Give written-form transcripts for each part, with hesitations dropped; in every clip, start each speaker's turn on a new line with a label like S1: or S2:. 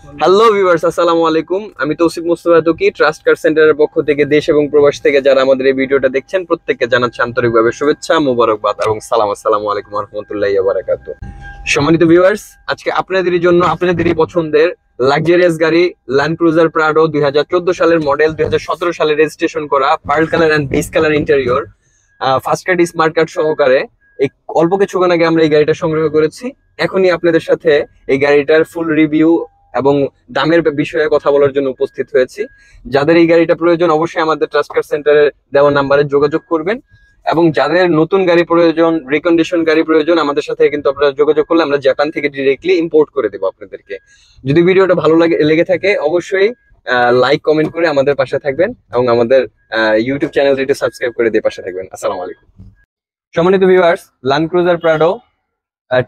S1: Hello viewers, আসসালামু আলাইকুম। আমি তৌসিফ মুস্তফা তুকি, ট্রাস্ট কার সেন্টারের পক্ষ থেকে দেশ এবং প্রবাস থেকে যারা আমাদের এই ভিডিওটা দেখছেন প্রত্যেককে জানাচ্ছি আন্তরিকভাবে শুভেচ্ছা, মোবারকবাদ এবং সালাম। আসসালামু আলাইকুম ওয়া রাহমাতুল্লাহি ওয়া বারাকাতুহু। সম্মানিত ভিউয়ার্স, আজকে আপনাদের জন্য আপনাদেরই পছন্দের লাক্সারিয়াস গাড়ি ল্যান্ড ক্রুজার প্রাডো 2014 সালের মডেল, 2017 সালে রেজিস্ট্রেশন করা, pearl colour and beige colour interior, fast card smart card সহকারে এই অল্প কিছুক্ষণ আগে আমরা এই গাড়িটা সংগ্রহ করেছি। এখনই আপনাদের সাথে এই গাড়িটার ফুল রিভিউ এবং দামের বিষয়ে কথা বলার জন্য উপস্থিত হয়েছি। যাদের এই গাড়িটা প্রয়োজন অবশ্যই আমাদের ট্রাস্ট কার সেন্টারের দেওয়া নাম্বারে যোগাযোগ করবেন, এবং যাদের নতুন গাড়ি প্রয়োজন, রিকন্ডিশন গাড়ি প্রয়োজন, আমাদের সাথে কিন্তু আপনারা যোগাযোগ করলে আমরা জাপান থেকে ডিরেক্টলি ইম্পোর্ট করে দেবো আপনাদেরকে। যদি ভিডিওটা ভালো লেগে থাকে অবশ্যই লাইক কমেন্ট করে আমাদের পাশে থাকবেন এবং আমাদের ইউটিউব চ্যানেলটি সাবস্ক্রাইব করে দিয়ে পাশে থাকবেন। আসসালামু আলাইকুম। সম্মানিত viewers, Land Cruiser Prado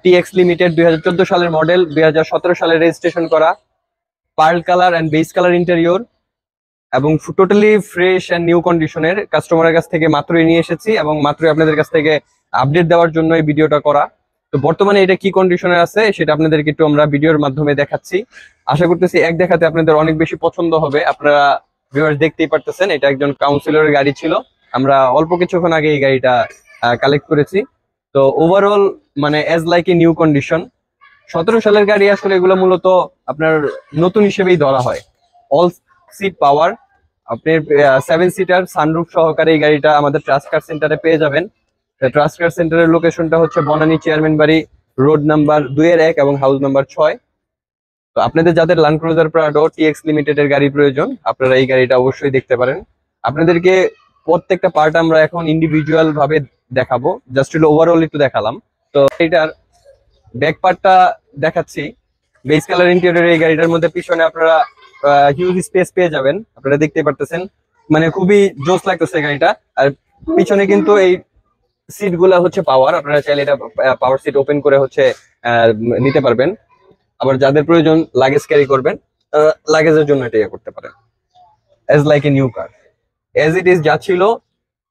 S1: TX Limited 2014 সালের মডেল, 2017 সালে রেজিস্ট্রেশন করা, pearl colour and beige colour interior এবং টোটালি ফ্রেশ এন্ড নিউ কন্ডিশনের কাস্টমারের কাছ থেকে মাত্রই নিয়ে এসেছি এবং মাত্রই আপনাদের কাছ থেকে আপডেট দেওয়ার জন্য এই ভিডিওটা করা। তো বর্তমানে এটা কি কন্ডিশনে আছে সেটা আপনাদেরকে একটু আমরা ভিডিওর মাধ্যমে দেখাচ্ছি। আশা করতেছি এক দেখাতে আপনাদের অনেক বেশি পছন্দ হবে। আপনারা ভিউয়ার্স দেখতেই পারতেছেন, এটা একজন কাউন্সিলরের গাড়ি ছিল। আমরা অল্প কিছুক্ষণ আগে এই গাড়িটা কালেক্ট করেছি। তো ওভারঅল মানে as like a new condition. 17 সালের গাড়ি আসলে এগুলো মূলত আপনার নতুন হিসেবেই ধরা হয়। অল সিট পাওয়ার, আপনি 7 সিটার সানরুফ সহকারে এই গাড়িটা আমাদের ট্রাস্ট কার সেন্টারে পেয়ে যাবেন। ট্রাস্ট কার সেন্টারের লোকেশনটা হচ্ছে বনানী চেয়ারম্যান বাড়ি, রোড নাম্বার 2-1 এবং হাউস নাম্বার 6। তো আপনাদের যাদের ল্যান্ড ক্রুজার প্রাডো টিএক্স লিমিটেডের গাড়ি প্রয়োজন আপনারা এই গাড়িটা অবশ্যই দেখতে পারেন। আপনাদেরকে প্রত্যেকটা পার্ট আমরা এখন ইন্ডিভিজুয়াল ভাবে দেখাবো, জাস্ট ওভারঅল একটু দেখালাম। তো এটার ব্যাক পার্টটা দেখাচ্ছি। বেজ কালার ইন্টেরিয়র এই গাড়িটার মধ্যে পিছনে আপনারা হিউজ স্পেস পেয়ে যাবেন, আপনারা দেখতে পারতেছেন, মানে খুবই জোস লাগতেছে গাড়িটা। আর পিছনে কিন্তু এই সিট গুলা হচ্ছে পাওয়ার, আপনারা চাইলে এটা পাওয়ার সিট ওপেন করে হচ্ছে নিতে পারবেন। আবার যাদের প্রয়োজন লাগেজ ক্যারি করবেন লাগেজের জন্য এটা করতে পারেন। As like a new car, as it is যা ছিল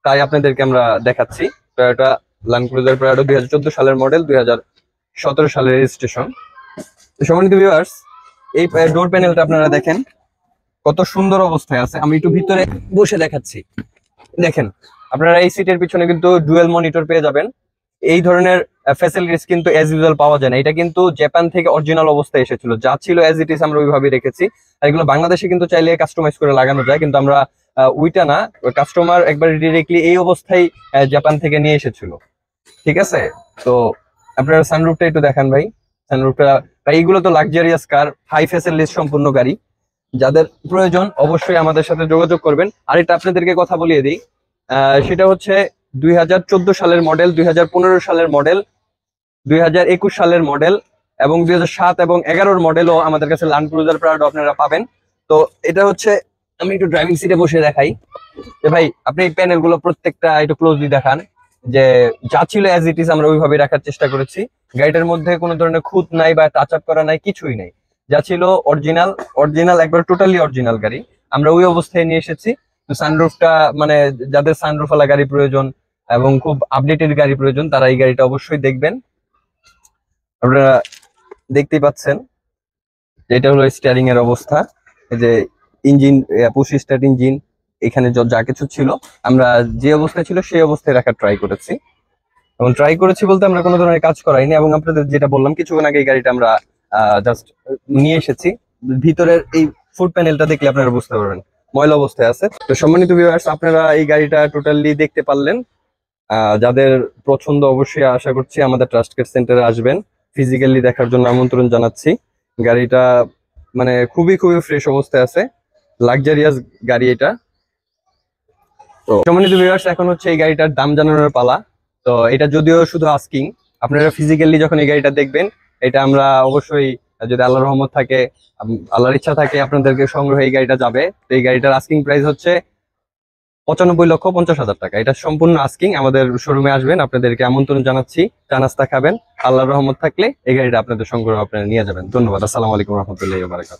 S1: তাই আপনাদেরকে আমরা দেখাচ্ছি। টয়োটা ল্যান্ড ক্রুজার প্রাডো 2014 সালের মডেল, 2017 সালের রেজিস্ট্রেশন। সম্মানিত ভিউয়ার্স, এই ডোর প্যানেলটা আপনারা দেখেন কত সুন্দর অবস্থায় আছে। আমি একটু ভিতরে বসে দেখাচ্ছি। দেখেন আপনারা এই সিটের পিছনে কিন্তু ডুয়েল মনিটর পেয়ে যাবেন। এই ধরনের ফ্যাসিলিটিস কিন্তু অ্যাজ ইউজুয়াল পাওয়া যায় না। এটা কিন্তু জাপান থেকে অরিজিনাল অবস্থায় এসেছিল, যা ছিল অ্যাজ ইট ইজ আমরা ওইভাবে রেখেছি। আর এগুলো বাংলাদেশে কিন্তু চাইলে কাস্টমাইজ করে লাগানো যায়, কিন্তু আমরা ওইটা না, কাস্টমার একবার ডিরেক্টলি এই অবস্থায় জাপান থেকে নিয়ে এসেছিল। ঠিক আছে, তো আপনারা সানরুফটা একটু দেখান ভাই। সানরুফটা ভাই, এইগুলো তো লাক্সারিয়াস কার, হাই ফ্যাসিলিটিস সম্পূর্ণ গাড়ি। যাদের প্রয়োজন অবশ্যই আমাদের সাথে যোগাযোগ করবেন। আর এটা আপনাদেরকে কথা বলিয়ে দিই, সেটা হচ্ছে 2014 সালের মডেল, 2015 সালের মডেল, 2021 সালের মডেল এবং 2007 এবং 11 মডেলও আমাদের কাছে ল্যান্ড ক্রুজার প্রাডো আপনারা পাবেন। তো এটা হচ্ছে, আমি একটু ড্রাইভিং সিটে বসে দেখাই যে ভাই আপনি এই প্যানেল গুলো প্রত্যেকটা একটু ক্লোজলি দেখান, যে যা ছিল অ্যাজ ইট ইজ আমরা ওইভাবে রাখার চেষ্টা করেছি। গাড়িটার মধ্যে কোনো ধরনের খুঁত নাই বা টাচ আপ করা নাই, কিছুই নাই, যা ছিল অরিজিনাল অরিজিনাল একবার টোটালি অরিজিনাল গাড়ি আমরা ওই অবস্থায় নিয়ে এসেছি। তো সানরুফটা মানে যাদের সানরুফওয়ালা গাড়ি প্রয়োজন এবং খুব আপডেটেড গাড়ি প্রয়োজন তারা এই গাড়িটা অবশ্যই দেখবেন। আপনারা দেখতেই পাচ্ছেন যে এটা হলো স্টিয়ারিং এর অবস্থা। এই যে ইঞ্জিন, পুশ স্টার্ট ইঞ্জিন, এখানে যা কিছু ছিল আমরা যে অবস্থায় ছিল সেই অবস্থায় রাখার ট্রাই করেছি। এবং ট্রাই করেছি বলতে আমরা কোনো ধরনের কাজ করাইনি। এবং আপনাদের যেটা বললাম কিছুক্ষণ আগে, এই গাড়িটা আমরা জাস্ট নিয়ে এসেছি। ভিতরের এই ফুড প্যানেলটা দেখলে আপনারা বুঝতে পারবেন ময়লা অবস্থায় আছে। তো সম্মানিত ভিউয়ার্স, আপনারা এই গাড়িটা টোটালি দেখতে পারলেন। যাদের পছন্দ অবশ্যই আশা করছি আমাদের ট্রাস্ট কেয়ার সেন্টারে আসবেন, ফিজিক্যালি দেখার জন্য আমন্ত্রণ জানাচ্ছি। গাড়িটা মানে খুবই খুবই ফ্রেশ অবস্থায় আছে, লাক্সারিয়াস গাড়ি এটা। তো সম্মানিত ভিউয়ার্স, এখন হচ্ছে এই গাড়িটার দাম জানানোর পালা। তো এটা যদিও শুধু আস্কিং, আপনারা ফিজিক্যালি যখন এই গাড়িটা দেখবেন, এটা আমরা অবশ্যই যদি আল্লাহর রহমত থাকে, আল্লাহর ইচ্ছা থাকে, আপনাদেরকে সংগ্রহে এই গাড়িটা যাবে। তো এই গাড়িটার আস্কিং প্রাইস হচ্ছে 95,50,000 টাকা। এটা সম্পূর্ণ আস্কিং। আমাদের শোরুমে আসবেন, আপনাদেরকে আমন্ত্রণ জানাচ্ছি, চা নাস্তা খাবেন, আল্লাহর রহমত থাকলে এই গাড়িটা আপনাদের সংগ্রহ আপনারা নিয়ে যাবেন। ধন্যবাদ। আসসালামু আলাইকুম রহমতুল্লাহি ওয়া বারাকাতুহু।